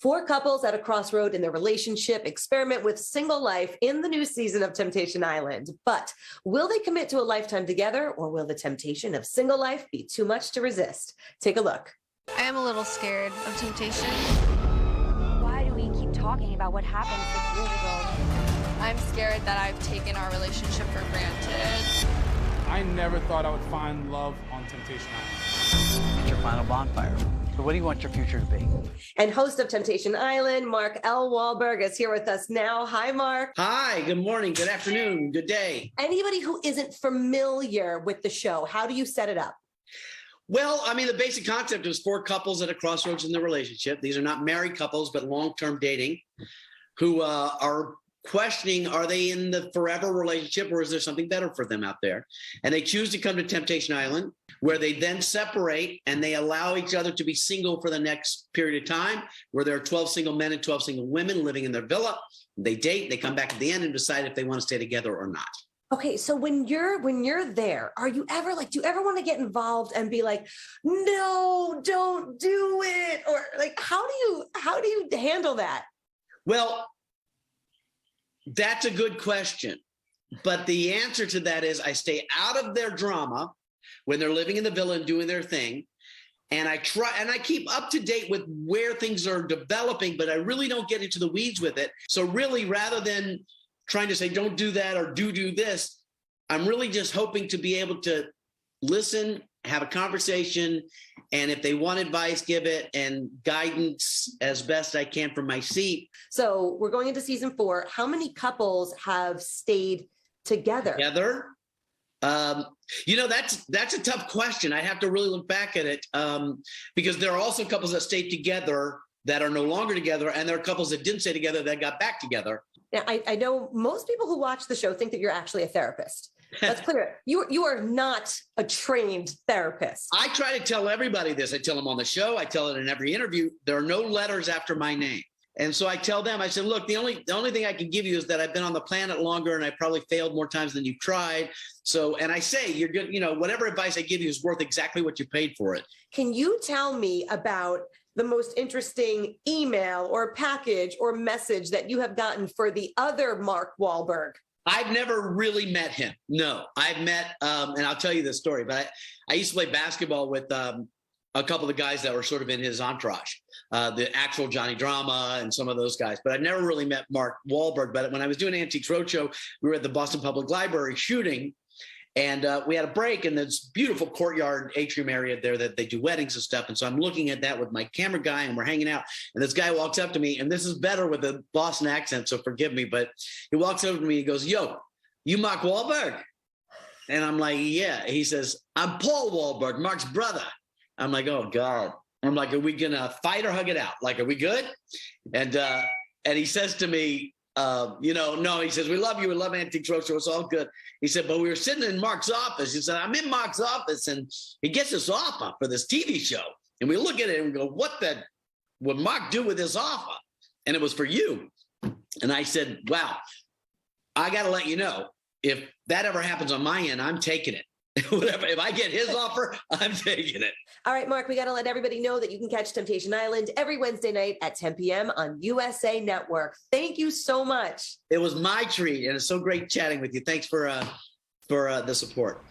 Four couples at a crossroad in their relationship experiment with single life in the new season of Temptation Island. But will they commit to a lifetime together, or will the temptation of single life be too much to resist? Take a look. I am a little scared of temptation. Why do we keep talking about what happened 6 years ago? I'm scared that I've taken our relationship for granted. I never thought I would find love on Temptation Island. It's your final bonfire. So what do you want your future to be? And host of Temptation Island, Mark L. Walberg, is here with us now. Hi, Mark. Hi, good morning, good afternoon, good day. Anybody who isn't familiar with the show, how do you set it up? Well, I mean, the basic concept is four couples at a crossroads in their relationship. These are not married couples, but long-term dating who are questioning, are they in the forever relationship or is there something better for them out there? And they choose to come to Temptation Island, where they then separate and they allow each other to be single for the next period of time, where there are 12 single men and 12 single women living in their villa. They date, they come back at the end and decide if they want to stay together or not. Okay, so when you're there, are you ever do you ever want to get involved and be like, no, don't do it? Or like, how do you handle that? Well, that's a good question. But the answer to that is I stay out of their drama when they're living in the villa and doing their thing. And I keep up to date with where things are developing, but I really don't get into the weeds with it. So really, rather than trying to say, don't do that or do this, I'm really just hoping to be able to listen, have a conversation, and if they want advice, give it, and guidance as best I can from my seat. So we're going into season 4. How many couples have stayed together? That's a tough question. I have to really look back at it because there are also couples that stayed together that are no longer together, and there are couples that didn't stay together that got back together. Now, I know most people who watch the show think that you're actually a therapist. That's clear. You are not a trained therapist. I try to tell everybody this. I tell them on the show. I tell it in every interview. There are no letters after my name. And so I tell them, I said, look, the only thing I can give you is that I've been on the planet longer and I probably failed more times than you've tried. So, and I say, you're good, whatever advice I give you is worth exactly what you paid for it. Can you tell me about the most interesting email or package or message that you have gotten for the other Mark Walberg? I've never really met him. No, I've met, and I'll tell you this story, but I used to play basketball with a couple of the guys that were sort of in his entourage, the actual Johnny Drama and some of those guys. But I've never really met Mark Walberg. But when I was doing Antiques Roadshow, we were at the Boston Public Library shooting, and we had a break in this beautiful courtyard atrium area there that they do weddings and stuff. And so I'm looking at that with my camera guy and we're hanging out. And this guy walks up to me, and this is better with a Boston accent, so forgive me. But he walks over to me, he goes, yo, you Mark Walberg? And I'm like, yeah. He says, I'm Paul Walberg, Mark's brother. I'm like, oh, God. I'm like, are we going to fight or hug it out? Like, are we good? And he says to me, no, he says, we love you. We love Antiques Roadshow. It's all good. He said, but we were sitting in Mark's office. He said, I'm in Mark's office and he gets this offer for this TV show. And we look at it and we go, what would Mark do with this offer? And it was for you. And I said, wow, I got to let you know, if that ever happens on my end, I'm taking it. Whatever. If I get his offer, I'm taking it. All right, Mark, we got to let everybody know that you can catch Temptation Island every Wednesday night at 10 p.m. on USA Network. Thank you so much. It was my treat, and it's so great chatting with you. Thanks for the support.